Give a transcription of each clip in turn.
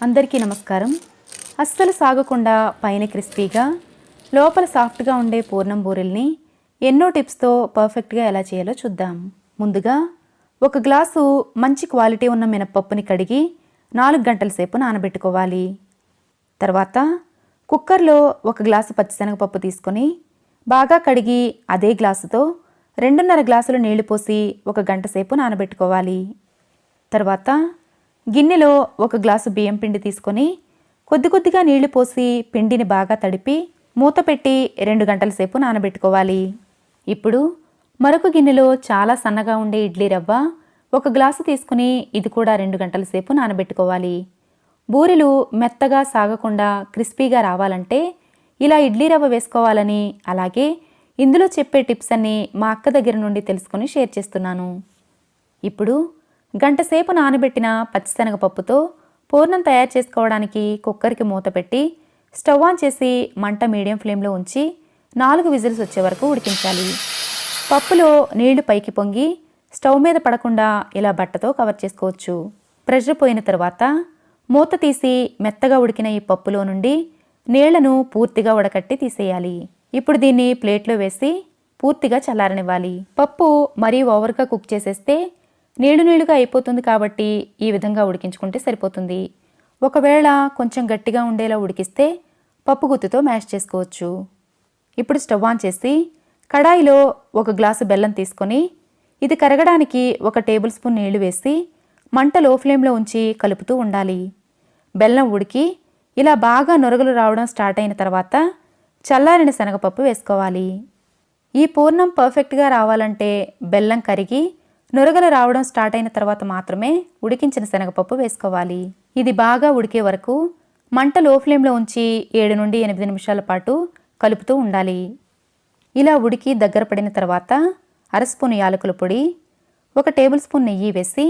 అందరికీ నమస్కారం. అస్సలు సాగకుండా పైన క్రిస్పీగా లోపల సాఫ్ట్గా ఉండే పూర్ణం బూరెల్ని ఎన్నో టిప్స్తో పర్ఫెక్ట్గా ఎలా చేయాలో చూద్దాం. ముందుగా ఒక గ్లాసు మంచి క్వాలిటీ ఉన్న మినప్పప్పుని కడిగి 4 గంటల సేపు నానబెట్టుకోవాలి. తర్వాత కుక్కర్లో 1 గ్లాసు పచ్చిశనగపప్పు తీసుకొని బాగా కడిగి అదే గ్లాసుతో 2.5 గ్లాసులు నీళ్లు పోసి 1 గంట సేపు నానబెట్టుకోవాలి. తర్వాత గిన్నెలో 1 గ్లాసు బియ్యం పిండి తీసుకొని కొద్దిగా నీళ్లు పోసి పిండిని బాగా తడిపి మూత పెట్టి 2 గంటల సేపు నానబెట్టుకోవాలి. ఇప్పుడు మరొక గిన్నెలో చాలా సన్నగా ఉండే ఇడ్లీ రవ్వ 1 గ్లాసు తీసుకుని ఇది కూడా 2 గంటల సేపు నానబెట్టుకోవాలి. బూరెలు మెత్తగా సాగకుండా క్రిస్పీగా రావాలంటే ఇలా ఇడ్లీ రవ్వ వేసుకోవాలని, అలాగే ఇందులో చెప్పే టిప్స్ అన్నీ మా అక్క దగ్గర నుండి తెలుసుకుని షేర్ చేస్తున్నాను. ఇప్పుడు గంట సేపు నానబెట్టిన పచ్చిశనగపప్పుతో పూర్ణం తయారు చేసుకోవడానికి కుక్కర్కి మూత పెట్టి స్టవ్ ఆన్ చేసి మంట మీడియం ఫ్లేమ్లో ఉంచి 4 విజిల్స్ వచ్చే వరకు ఉడికించాలి. పప్పులో నీళ్లు పైకి పొంగి స్టవ్ మీద పడకుండా ఇలా బట్టతో కవర్ చేసుకోవచ్చు. ప్రెషర్ పోయిన తర్వాత మూత తీసి మెత్తగా ఉడికిన ఈ పప్పులో నుండి నీళ్లను పూర్తిగా ఉడకట్టి తీసేయాలి. ఇప్పుడు దీన్ని ప్లేట్లో వేసి పూర్తిగా చల్లారనివ్వాలి. పప్పు మరీ ఓవర్గా కుక్ చేసేస్తే నీళ్లుగా అయిపోతుంది కాబట్టి ఈ విధంగా ఉడికించుకుంటే సరిపోతుంది. ఒకవేళ కొంచెం గట్టిగా ఉండేలా ఉడికిస్తే పప్పు గుత్తితో మ్యాష్ చేసుకోవచ్చు. ఇప్పుడు స్టవ్ ఆన్ చేసి కడాయిలో 1 గ్లాసు బెల్లం తీసుకొని ఇది కరగడానికి 1 టేబుల్ స్పూన్ నీళ్లు వేసి మంట లో ఫ్లేమ్లో ఉంచి కలుపుతూ ఉండాలి. బెల్లం ఉడికి ఇలా బాగా నొరగలు రావడం స్టార్ట్ అయిన తర్వాత చల్లారిన శనగపప్పు వేసుకోవాలి. ఈ పూర్ణం పర్ఫెక్ట్గా రావాలంటే బెల్లం కరిగి నొరగలు రావడం స్టార్ట్ అయిన తర్వాత మాత్రమే ఉడికించిన శనగపప్పు వేసుకోవాలి. ఇది బాగా ఉడికే వరకు మంట లో ఫ్లేమ్లో ఉంచి 7 నుండి 8 నిమిషాల పాటు కలుపుతూ ఉండాలి. ఇలా ఉడికి దగ్గర పడిన తర్వాత 1/2 స్పూన్ యాలకుల పొడి, 1 టేబుల్ స్పూన్ నెయ్యి వేసి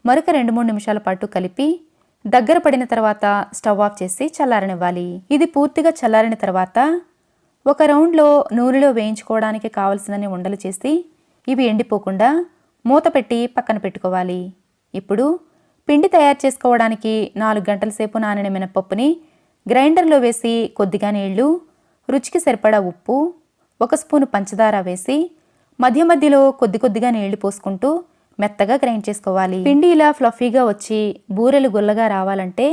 మరొక 2-3 నిమిషాల పాటు కలిపి దగ్గర పడిన తర్వాత స్టవ్ ఆఫ్ చేసి చల్లారనివ్వాలి. ఇది పూర్తిగా చల్లారిన తర్వాత 1 రౌండ్లో నూనెలో వేయించుకోవడానికి కావలసినన్ని ఉండలు చేసి ఇవి ఎండిపోకుండా మూత పెట్టి పక్కన పెట్టుకోవాలి. ఇప్పుడు పిండి తయారు చేసుకోవడానికి 4 గంటల సేపు నానిన మినపప్పుని గ్రైండర్లో వేసి కొద్దిగా నీళ్లు, రుచికి సరిపడా ఉప్పు, 1 స్పూను పంచదార వేసి మధ్య మధ్యలో కొద్దిగా నీళ్లు పోసుకుంటూ మెత్తగా గ్రైండ్ చేసుకోవాలి. పిండి ఇలా ఫ్లఫీగా వచ్చి బూరెలు గుల్లగా రావాలంటే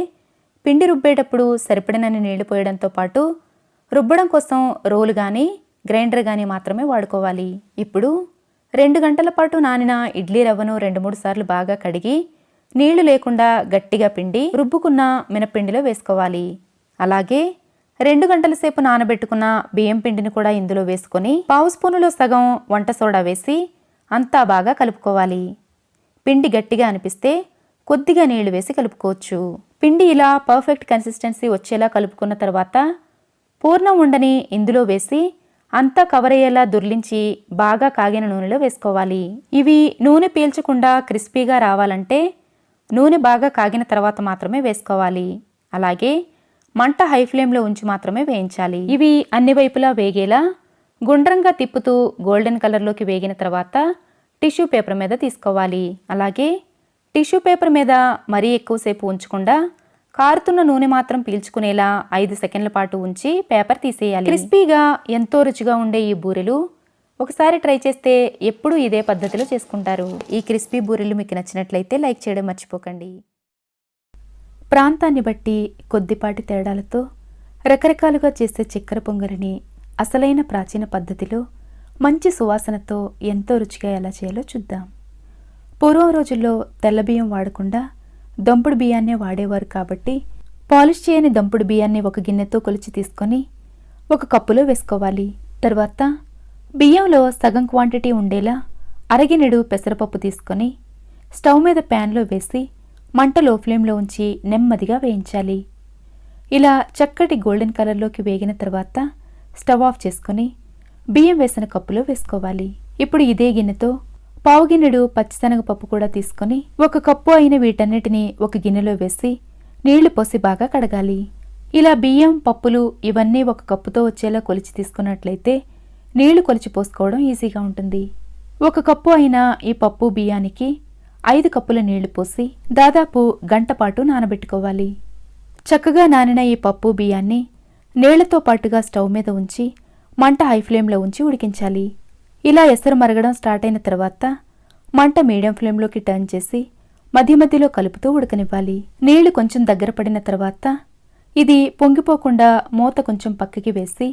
పిండి రుబ్బేటప్పుడు సరిపడినన్ని నీళ్లు పోయడంతో పాటు రుబ్బడం కోసం రోలు కానీ గ్రైండర్ కానీ మాత్రమే వాడుకోవాలి. ఇప్పుడు 2 గంటల పాటు నానిన ఇడ్లీ రవ్వను 2-3 సార్లు బాగా కడిగి నీళ్లు లేకుండా గట్టిగా పిండి రుబ్బుకున్న మినపిండిలో వేసుకోవాలి. అలాగే 2 గంటల సేపు నానబెట్టుకున్న బియ్యం పిండిని కూడా ఇందులో వేసుకొని 1/2 స్పూనులో సగం వంట సోడా వేసి అంతా బాగా కలుపుకోవాలి. పిండి గట్టిగా అనిపిస్తే కొద్దిగా నీళ్లు వేసి కలుపుకోవచ్చు. పిండి ఇలా పర్ఫెక్ట్ కన్సిస్టెన్సీ వచ్చేలా కలుపుకున్న తర్వాత పూర్ణం ఉండని ఇందులో వేసి అంతా కవర్ అయ్యేలా దుర్లించి బాగా కాగిన నూనెలో వేసుకోవాలి. ఇవి నూనె పీల్చకుండా క్రిస్పీగా రావాలంటే నూనె బాగా కాగిన తర్వాత మాత్రమే వేసుకోవాలి. అలాగే మంట హై ఫ్లేమ్లో ఉంచి మాత్రమే వేయించాలి. ఇవి అన్ని వైపులా వేగేలా గుండ్రంగా తిప్పుతూ గోల్డెన్ కలర్లోకి వేగిన తర్వాత టిష్యూ పేపర్ మీద తీసుకోవాలి. అలాగే టిష్యూ పేపర్ మీద మరీ ఎక్కువసేపు ఉంచకుండా కారుతున్న నూనె మాత్రం పీల్చుకునేలా 5 సెకండ్ల పాటు ఉంచి పేపర్ తీసేయాలి. క్రిస్పీగా ఎంతో రుచిగా ఉండే ఈ బూరెలు ఒకసారి ట్రై చేస్తే ఎప్పుడూ ఇదే పద్ధతిలో చేసుకుంటారు. ఈ క్రిస్పీ బూరెలు మీకు నచ్చినట్లయితే లైక్ చేయడం మర్చిపోకండి. ప్రాంతాన్ని బట్టి కొద్దిపాటి తేడాలతో రకరకాలుగా చేసే చక్కెర పొంగలిని అసలైన ప్రాచీన పద్ధతిలో మంచి సువాసనతో ఎంతో రుచిగా ఎలా చేయాలో చూద్దాం. పూర్వం రోజుల్లో తెల్ల బియ్యం వాడకుండా దంపుడు బియ్యాన్నే వాడేవారు కాబట్టి పాలిష్ చేయని దంపుడు బియ్యాన్ని 1 గిన్నెతో కొలిచి తీసుకొని 1 కప్పులో వేసుకోవాలి. తర్వాత బియ్యంలో సగం క్వాంటిటీ ఉండేలా అరగినెడు పెసరపప్పు తీసుకొని స్టవ్ మీద ప్యాన్లో వేసి మంట లో ఫ్లేమ్లో ఉంచి నెమ్మదిగా వేయించాలి. ఇలా చక్కటి గోల్డెన్ కలర్లోకి వేగిన తర్వాత స్టవ్ ఆఫ్ చేసుకొని బియ్యం వేసిన కప్పులో వేసుకోవాలి. ఇప్పుడు ఇదే గిన్నెతో 1/2 గిన్నెడు పచ్చిశనగపప్పు కూడా తీసుకొని 1 కప్పు అయిన వీటన్నిటిని 1 గిన్నెలో వేసి నీళ్లు పోసి బాగా కడగాలి. ఇలా బియ్యం, పప్పులు ఇవన్నీ 1 కప్పుతో వచ్చేలా కొలిచి తీసుకున్నట్లయితే నీళ్లు కొలిచి పోసుకోవడం ఈజీగా ఉంటుంది. 1 కప్పు అయిన ఈ పప్పు బియ్యానికి 5 కప్పుల నీళ్లు పోసి దాదాపు గంట పాటు నానబెట్టుకోవాలి. చక్కగా నానిన ఈ పప్పు బియ్యాన్ని నీళ్లతో పాటుగా స్టవ్ మీద ఉంచి మంట హై ఫ్లేమ్లో ఉంచి ఉడికించాలి. ఇలా ఎసరు మరగడం స్టార్ట్ అయిన తర్వాత మంట మీడియం ఫ్లేమ్లోకి టర్న్ చేసి మధ్య మధ్యలో కలుపుతూ ఉడకనివ్వాలి. నీళ్లు కొంచెం దగ్గర పడిన తర్వాత ఇది పొంగిపోకుండా మూత కొంచెం పక్కకి వేసి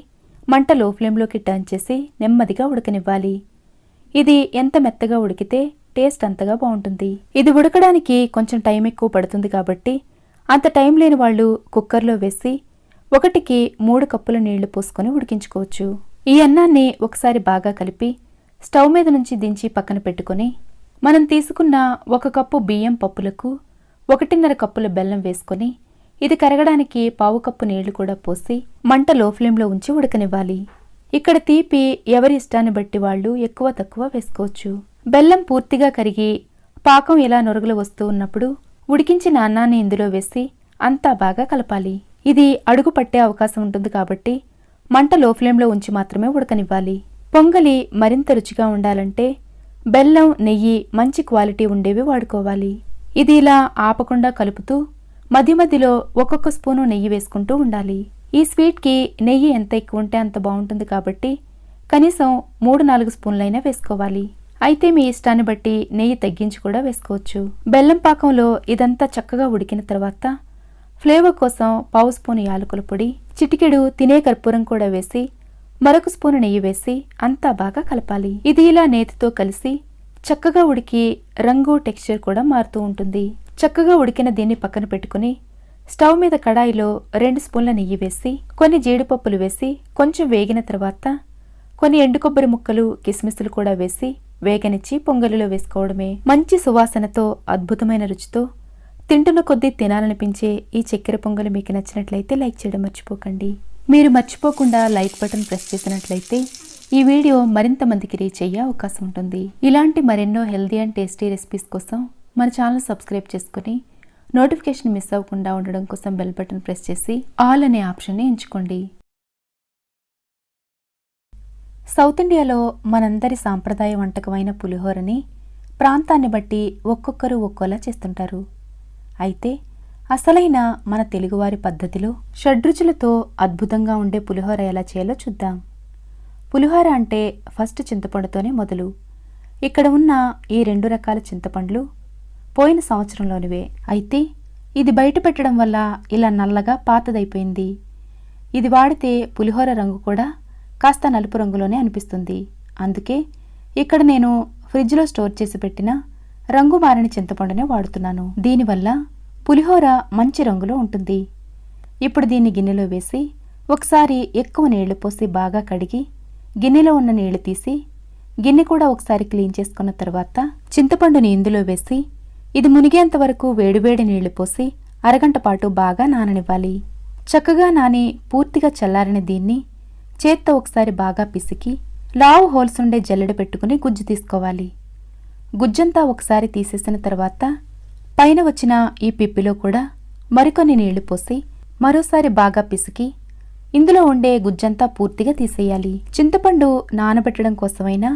మంట లో ఫ్లేమ్లోకి టర్న్ చేసి నెమ్మదిగా ఉడకనివ్వాలి. ఇది ఎంత మెత్తగా ఉడికితే టేస్ట్ అంతగా బాగుంటుంది. ఇది ఉడకడానికి కొంచెం టైం ఎక్కువ పడుతుంది కాబట్టి అంత టైం లేని వాళ్ళు కుక్కర్లో వేసి 1కి 3 కప్పుల నీళ్లు పోసుకొని ఉడికించుకోవచ్చు. ఈ అన్నాన్ని ఒకసారి బాగా కలిపి స్టవ్ మీద నుంచి దించి పక్కన పెట్టుకొని మనం తీసుకున్న 1 కప్పు బియ్యం పప్పులకు 1.5 కప్పుల బెల్లం వేసుకొని ఇది కరగడానికి 1/4 కప్పు నీళ్లు కూడా పోసి మంట లో ఫ్లేమ్లో ఉంచి ఉడకనివ్వాలి. ఇక్కడ తీపి ఎవరి ఇష్టాన్ని బట్టి వాళ్ళు ఎక్కువ తక్కువ వేసుకోవచ్చు. బెల్లం పూర్తిగా కరిగి పాకం ఇలా నొరుగులు వస్తూ ఉన్నప్పుడు ఉడికించిన అన్నాన్ని ఇందులో వేసి అంతా బాగా కలపాలి. ఇది అడుగు పట్టే అవకాశం ఉంటుంది కాబట్టి మంట లో ఫ్లేమ్లో ఉంచి మాత్రమే ఉడకనివ్వాలి. పొంగలి మరింత రుచిగా ఉండాలంటే బెల్లం, నెయ్యి మంచి క్వాలిటీ ఉండేవి వాడుకోవాలి. ఇది ఇలా ఆపకుండా కలుపుతూ మధ్య మధ్యలో ఒక్కొక్క స్పూను నెయ్యి వేసుకుంటూ ఉండాలి. ఈ స్వీట్కి నెయ్యి ఎంత ఎక్కువ ఉంటే అంత బాగుంటుంది కాబట్టి కనీసం 3-4 స్పూన్లైనా వేసుకోవాలి. అయితే మీ ఇష్టాన్ని బట్టి నెయ్యి తగ్గించి కూడా వేసుకోవచ్చు. బెల్లం పాకంలో ఇదంతా చక్కగా ఉడికిన తర్వాత ఫ్లేవర్ కోసం 1/2 స్పూను యాలకుల పొడి, చిటికెడు తినే కర్పూరం కూడా వేసి మరొక స్పూను నెయ్యి వేసి అంతా బాగా కలపాలి. ఇది ఇలా నేతితో కలిసి చక్కగా ఉడికి రంగు, టెక్స్చర్ కూడా మారుతూ ఉంటుంది. చక్కగా ఉడికిన దీన్ని పక్కన పెట్టుకుని స్టవ్ మీద కడాయిలో 2 స్పూన్ల నెయ్యి వేసి కొన్ని జీడిపప్పులు వేసి కొంచెం వేగిన తర్వాత కొన్ని ఎండు కొబ్బరి ముక్కలు, కిస్మిస్లు కూడా వేసి వేగనిచ్చి పొంగలిలో వేసుకోవడమే. మంచి సువాసనతో అద్భుతమైన రుచితో తింటున్న కొద్దీ తినాలనిపించే ఈ చక్కెర పొంగలి మీకు నచ్చినట్లయితే లైక్ చేయడం మర్చిపోకండి. మీరు మర్చిపోకుండా లైక్ బటన్ ప్రెస్ చేసినట్లయితే ఈ వీడియో మరింత మందికి రీచ్ అయ్యే అవకాశం ఉంటుంది. ఇలాంటి మరెన్నో హెల్దీ అండ్ టేస్టీ రెసిపీస్ కోసం మన ఛానల్ సబ్స్క్రైబ్ చేసుకుని నోటిఫికేషన్ మిస్ అవ్వకుండా ఉండడం కోసం బెల్ బటన్ ప్రెస్ చేసి ఆల్ అనే ఆప్షన్ని ఎంచుకోండి. సౌత్ ఇండియాలో మనందరి సాంప్రదాయ వంటకమైన పులిహోరని ప్రాంతాన్ని బట్టి ఒక్కొక్కరు ఒక్కోలా చేస్తుంటారు. అయితే అసలైన మన తెలుగువారి పద్ధతిలో షడ్రుచులతో అద్భుతంగా ఉండే పులిహోర ఎలా చేయాలో చూద్దాం. పులిహోర అంటే ఫస్ట్ చింతపండుతోనే మొదలు. ఇక్కడ ఉన్న ఈ 2 రకాల చింతపండ్లు పోయిన సంవత్సరంలోనివే. అయితే ఇది బయట పెట్టడం వల్ల ఇలా నల్లగా పాతదైపోయింది. ఇది వాడితే పులిహోర రంగు కూడా కాస్త నలుపు రంగులోనే అనిపిస్తుంది. అందుకే ఇక్కడ నేను ఫ్రిడ్జ్లో స్టోర్ చేసి పెట్టిన రంగు మారని చింతపండునే వాడుతున్నాను. దీనివల్ల పులిహోర మంచి రంగులో ఉంటుంది. ఇప్పుడు దీన్ని గిన్నెలో వేసి ఒకసారి ఎక్కువ నీళ్లు పోసి బాగా కడిగి గిన్నెలో ఉన్న నీళ్లు తీసి గిన్నె కూడా ఒకసారి క్లీన్ చేసుకున్న తర్వాత చింతపండుని ఇందులో వేసి ఇది మునిగేంత వరకు వేడివేడి నీళ్లు పోసి అరగంట పాటు బాగా నాననివ్వాలి. చక్కగా నాని పూర్తిగా చల్లారిన దీన్ని చేత్తో ఒకసారి బాగా పిసికి లావు హోల్స్ ఉండే జల్లెడ పెట్టుకుని గుజ్జు తీసుకోవాలి. గుజ్జంతా ఒకసారి తీసేసిన తర్వాత పైన వచ్చిన ఈ పిప్పిలో కూడా మరికొన్ని నీళ్లు పోసి మరోసారి బాగా పిసికి ఇందులో ఉండే గుజ్జంతా పూర్తిగా తీసేయాలి. చింతపండు నానబెట్టడం కోసమైనా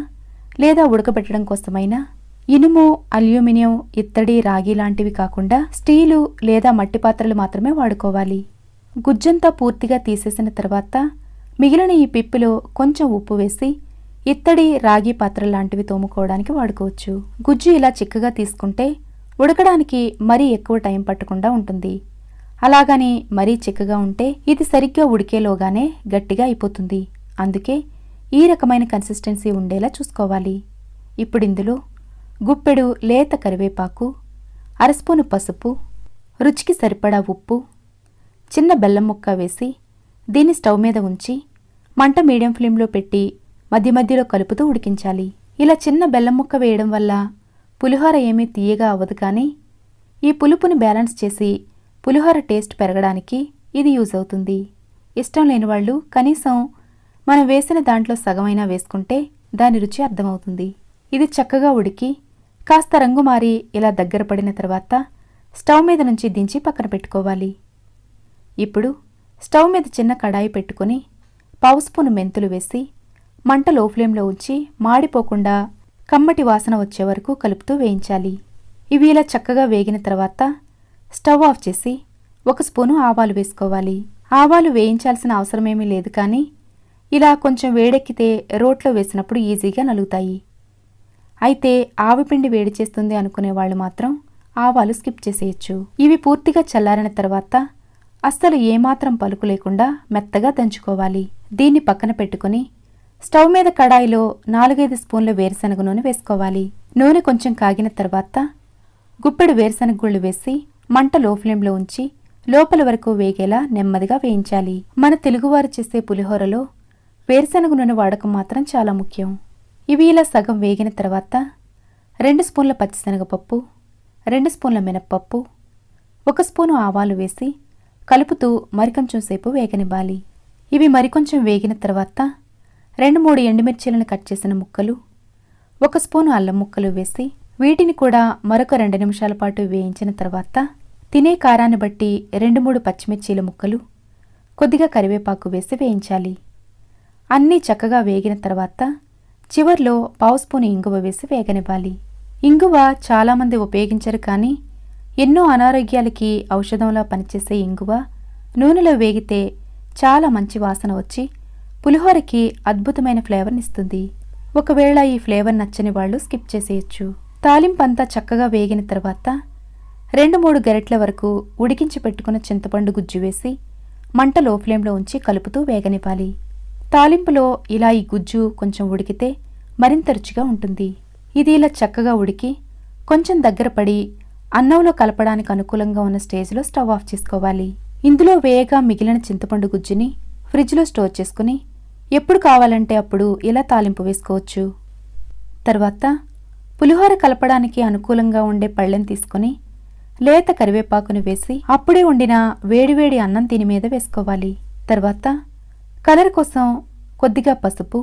లేదా ఉడకబెట్టడం కోసమైనా ఇనుము, అల్యూమినియం, ఇత్తడి, రాగి లాంటివి కాకుండా స్టీలు లేదా మట్టి పాత్రలు మాత్రమే వాడుకోవాలి. గుజ్జంతా పూర్తిగా తీసేసిన తర్వాత మిగిలిన ఈ పిప్పిలో కొంచెం ఉప్పు వేసి ఇత్తడి, రాగి పాత్ర లాంటివి తోముకోవడానికి వాడుకోవచ్చు. గుజ్జు ఇలా చిక్కగా తీసుకుంటే ఉడకడానికి మరీ ఎక్కువ టైం పట్టకుండా ఉంటుంది. అలాగని మరీ చిక్కగా ఉంటే ఇది సరిగ్గా ఉడికేలోగానే గట్టిగా అయిపోతుంది. అందుకే ఈ రకమైన కన్సిస్టెన్సీ ఉండేలా చూసుకోవాలి. ఇప్పుడు ఇందులో గుప్పెడు లేత కరివేపాకు, 1/2 స్పూను పసుపు, రుచికి సరిపడా ఉప్పు, చిన్న బెల్లం ముక్క వేసి దీన్ని స్టవ్ మీద ఉంచి మంట మీడియం ఫ్లేమ్లో పెట్టి మధ్య మధ్యలో కలుపుతూ ఉడికించాలి. ఇలా చిన్న బెల్లం ముక్క వేయడం వల్ల పులిహోర ఏమీ తీయగా అవ్వదు, కానీ ఈ పులుపుని బ్యాలెన్స్ చేసి పులిహోర టేస్ట్ పెరగడానికి ఇది యూజ్ అవుతుంది. ఇష్టం లేని వాళ్ళు కనీసం మనం వేసిన దాంట్లో సగమైనా వేసుకుంటే దాని రుచి అర్థమవుతుంది. ఇది చక్కగా ఉడికి కాస్త రంగు మారి ఇలా దగ్గర పడిన తర్వాత స్టవ్ మీద నుంచి దించి పక్కన పెట్టుకోవాలి. ఇప్పుడు స్టవ్ మీద చిన్న కడాయి పెట్టుకుని 1/2 స్పూను మెంతులు వేసి మంట లో ఫ్లేమ్లో ఉంచి మాడిపోకుండా కమ్మటి వాసన వచ్చే వరకు కలుపుతూ వేయించాలి. ఇవి ఇలా చక్కగా వేగిన తర్వాత స్టవ్ ఆఫ్ చేసి 1 స్పూను ఆవాలు వేసుకోవాలి. ఆవాలు వేయించాల్సిన అవసరమేమీ లేదు, కానీ ఇలా కొంచెం వేడెక్కితే రోట్లో వేసినప్పుడు ఈజీగా నలుగుతాయి. అయితే ఆవపిండి వేడి చేస్తుంది అనుకునే వాళ్ళు మాత్రం ఆవాలు స్కిప్ చేసేయచ్చు. ఇవి పూర్తిగా చల్లారిన తర్వాత అస్సలు ఏమాత్రం పలుకు లేకుండా మెత్తగా దంచుకోవాలి. దీన్ని పక్కన పెట్టుకుని స్టవ్ మీద కడాయిలో 4-5 స్పూన్ల వేరుశనగ నూనె వేసుకోవాలి. నూనె కొంచెం కాగిన తర్వాత గుప్పెడు వేరుశనగ గుళ్ళు వేసి మంట లో ఫ్లేమ్లో ఉంచి లోపల వరకు వేగేలా నెమ్మదిగా వేయించాలి. మన తెలుగువారు చేసే పులిహోరలో వేరుశనగ నూనె వాడకం మాత్రం చాలా ముఖ్యం. ఇవి ఇలా సగం వేగిన తర్వాత 2 స్పూన్ల పచ్చిశనగపప్పు, 2 స్పూన్ల మినప్పప్పు, 1 స్పూను ఆవాలు వేసి కలుపుతూ మరికొంచెం సేపు వేగనివ్వాలి. ఇవి మరికొంచెం వేగిన తర్వాత 2-3 ఎండుమిర్చీలను కట్ చేసిన ముక్కలు, 1 స్పూను అల్లం ముక్కలు వేసి వీటిని కూడా మరొక 2 నిమిషాల పాటు వేయించిన తర్వాత తినే కారాన్ని బట్టి 2-3 పచ్చిమిర్చీల ముక్కలు, కొద్దిగా కరివేపాకు వేసి వేయించాలి. అన్నీ చక్కగా వేగిన తర్వాత చివర్లో 1/2 స్పూను ఇంగువ వేసి వేగనివ్వాలి. ఇంగువ చాలామంది ఉపయోగించరు, కానీ ఎన్నో అనారోగ్యాలకి ఔషధంలా పనిచేసే ఇంగువ నూనెలో వేగితే చాలా మంచి వాసన వచ్చి పులిహోరకి అద్భుతమైన ఫ్లేవర్నిస్తుంది. ఒకవేళ ఈ ఫ్లేవర్ నచ్చని వాళ్ళు స్కిప్ చేసేయచ్చు. తాలింపంతా చక్కగా వేగిన తర్వాత 2-3 గరిటెల వరకు ఉడికించి పెట్టుకున్న చింతపండు గుజ్జు వేసి మంట లో ఫ్లేమ్లో ఉంచి కలుపుతూ వేగనివ్వాలి. తాలింపులో ఇలా ఈ గుజ్జు కొంచెం ఉడికితే మరింత రుచిగా ఉంటుంది. ఇది ఇలా చక్కగా ఉడికి కొంచెం దగ్గర పడి అన్నంలో కలపడానికి అనుకూలంగా ఉన్న స్టేజ్లో స్టవ్ ఆఫ్ చేసుకోవాలి. ఇందులో వేయగా మిగిలిన చింతపండు గుజ్జుని ఫ్రిడ్జ్లో స్టోర్ చేసుకుని ఎప్పుడు కావాలంటే అప్పుడు ఇలా తాలింపు వేసుకోవచ్చు. తర్వాత పులిహోర కలపడానికి అనుకూలంగా ఉండే పళ్ళెం తీసుకుని లేత కరివేపాకును వేసి అప్పుడే వండిన వేడివేడి అన్నం దీని మీద వేసుకోవాలి. తర్వాత కలర్ కోసం కొద్దిగా పసుపు,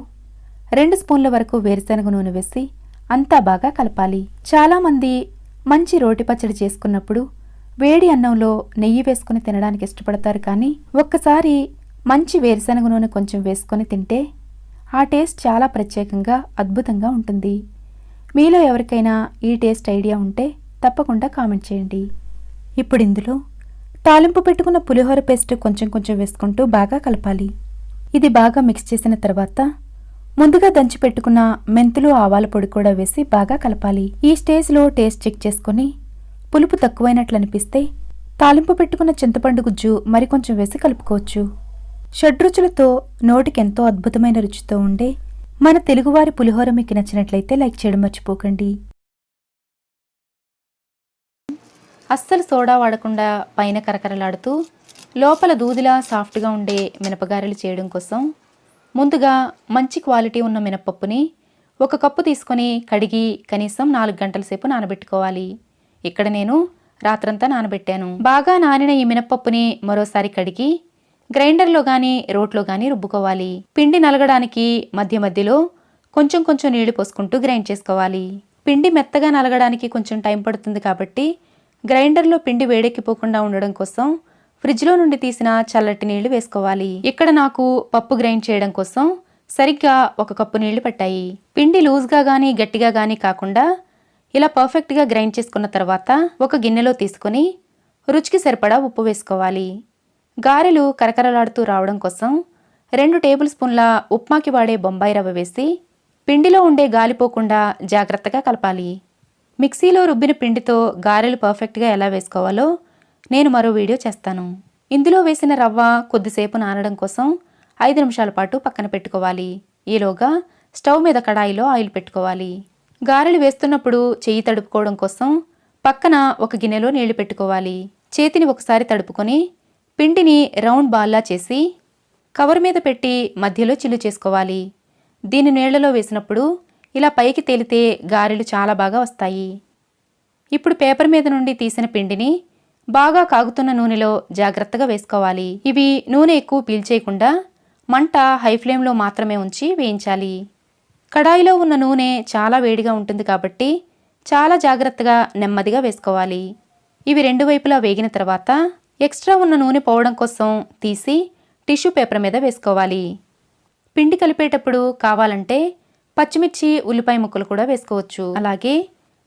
2 స్పూన్ల వరకు వేరుశనగ నూనె వేసి అంతా బాగా కలపాలి. చాలామంది మంచి రోటి పచ్చడి చేసుకున్నప్పుడు వేడి అన్నంలో నెయ్యి వేసుకుని తినడానికి ఇష్టపడతారు, కానీ ఒక్కసారి మంచి వేరుశనగ నూనె కొంచెం వేసుకొని తింటే ఆ టేస్ట్ చాలా ప్రత్యేకంగా అద్భుతంగా ఉంటుంది. మీలో ఎవరికైనా ఈ టేస్ట్ ఐడియా ఉంటే తప్పకుండా కామెంట్ చేయండి. ఇప్పుడు ఇందులో తాలింపు పెట్టుకున్న పులిహోర పేస్ట్ కొంచెం కొంచెం వేసుకుంటూ బాగా కలపాలి. ఇది బాగా మిక్స్ చేసిన తర్వాత ముందుగా దంచి పెట్టుకున్న మెంతులు, ఆవాల పొడి కూడా వేసి బాగా కలపాలి. ఈ స్టేజ్లో టేస్ట్ చెక్ చేసుకుని పులుపు తక్కువైనట్లు అనిపిస్తే తాలింపు పెట్టుకున్న చింతపండు గుజ్జు మరికొంచెం వేసి కలుపుకోవచ్చు. షడ్రుచులతో నోటికెంతో అద్భుతమైన రుచితో ఉండే మన తెలుగువారి పులిహోర మీకు నచ్చినట్లయితే లైక్ చేయడం మర్చిపోకండి. అస్సలు సోడా వాడకుండా పైన కరకరలాడుతూ లోపల దూదిలా సాఫ్ట్గా ఉండే మినపగారెలు చేయడం కోసం ముందుగా మంచి క్వాలిటీ ఉన్న మినపప్పుని 1 కప్పు తీసుకొని కడిగి కనీసం 4 గంటల సేపు నానబెట్టుకోవాలి. ఇక్కడ నేను రాత్రంతా నానబెట్టాను. బాగా నానిన ఈ మినపప్పుని మరోసారి కడిగి గ్రైండర్లో కానీ రోట్లో కానీ రుబ్బుకోవాలి. పిండి నలగడానికి మధ్య మధ్యలో కొంచెం కొంచెం నీళ్లు పోసుకుంటూ గ్రైండ్ చేసుకోవాలి. పిండి మెత్తగా నలగడానికి కొంచెం టైం పడుతుంది కాబట్టి గ్రైండర్లో పిండి వేడెక్కిపోకుండా ఉండడం కోసం ఫ్రిడ్జ్లో నుండి తీసిన చల్లటి నీళ్లు వేసుకోవాలి. ఇక్కడ నాకు పప్పు గ్రైండ్ చేయడం కోసం సరిగ్గా 1 కప్పు నీళ్లు పట్టాయి. పిండి లూజ్గా కానీ గట్టిగా కానీ కాకుండా ఇలా పర్ఫెక్ట్గా గ్రైండ్ చేసుకున్న తర్వాత ఒక గిన్నెలో తీసుకుని రుచికి సరిపడా ఉప్పు వేసుకోవాలి. గారెలు కరకరలాడుతూ రావడం కోసం 2 టేబుల్ స్పూన్ల ఉప్మాకి వాడే బొంబాయి రవ్వ వేసి పిండిలో ఉండే గాలిపోకుండా జాగ్రత్తగా కలపాలి. మిక్సీలో రుబ్బిన పిండితో గారెలు పర్ఫెక్ట్గా ఎలా వేసుకోవాలో నేను మరో వీడియో చేస్తాను. ఇందులో వేసిన రవ్వ కొద్దిసేపు నానడం కోసం 5 నిమిషాల పాటు పక్కన పెట్టుకోవాలి. ఈలోగా స్టవ్ మీద కడాయిలో ఆయిల్ పెట్టుకోవాలి. గారెలు వేస్తున్నప్పుడు చెయ్యి తడుపుకోవడం కోసం పక్కన ఒక గిన్నెలో నీళ్లు పెట్టుకోవాలి. చేతిని ఒకసారి తడుపుకొని పిండిని రౌండ్ బాల్లా చేసి కవర్ మీద పెట్టి మధ్యలో చిల్లు చేసుకోవాలి. దీన్ని నీళ్లలో వేసినప్పుడు ఇలా పైకి తేలితే గారెలు చాలా బాగా వస్తాయి. ఇప్పుడు పేపర్ మీద నుండి తీసిన పిండిని బాగా కాగుతున్న నూనెలో జాగ్రత్తగా వేసుకోవాలి. ఇవి నూనె ఎక్కువ పీల్చేయకుండా మంట హై ఫ్లేమ్లో మాత్రమే ఉంచి వేయించాలి. కడాయిలో ఉన్న నూనె చాలా వేడిగా ఉంటుంది కాబట్టి చాలా జాగ్రత్తగా నెమ్మదిగా వేసుకోవాలి. ఇవి 2 వైపులా వేగిన తర్వాత ఎక్స్ట్రా ఉన్న నూనె పోవడం కోసం తీసి టిష్యూ పేపర్ మీద వేసుకోవాలి. పిండి కలిపేటప్పుడు కావాలంటే పచ్చిమిర్చి, ఉల్లిపాయ ముక్కలు కూడా వేసుకోవచ్చు. అలాగే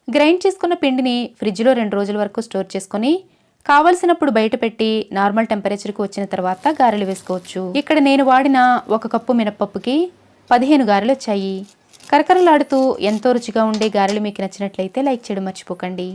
గ్రైండ్ చేసుకున్న పిండిని ఫ్రిడ్జ్లో 2 రోజుల వరకు స్టోర్ చేసుకొని కావలసినప్పుడు బయట పెట్టి నార్మల్ టెంపరేచర్కి వచ్చిన తర్వాత గారెలు వేసుకోవచ్చు. ఇక్కడ నేను వాడిన 1 కప్పు మినపప్పుకి 15 గారెలు వచ్చాయి. కరకరలాడుతూ ఎంతో రుచిగా ఉండే గారెలు మీకు నచ్చినట్లయితే లైక్ చేయడం మర్చిపోకండి.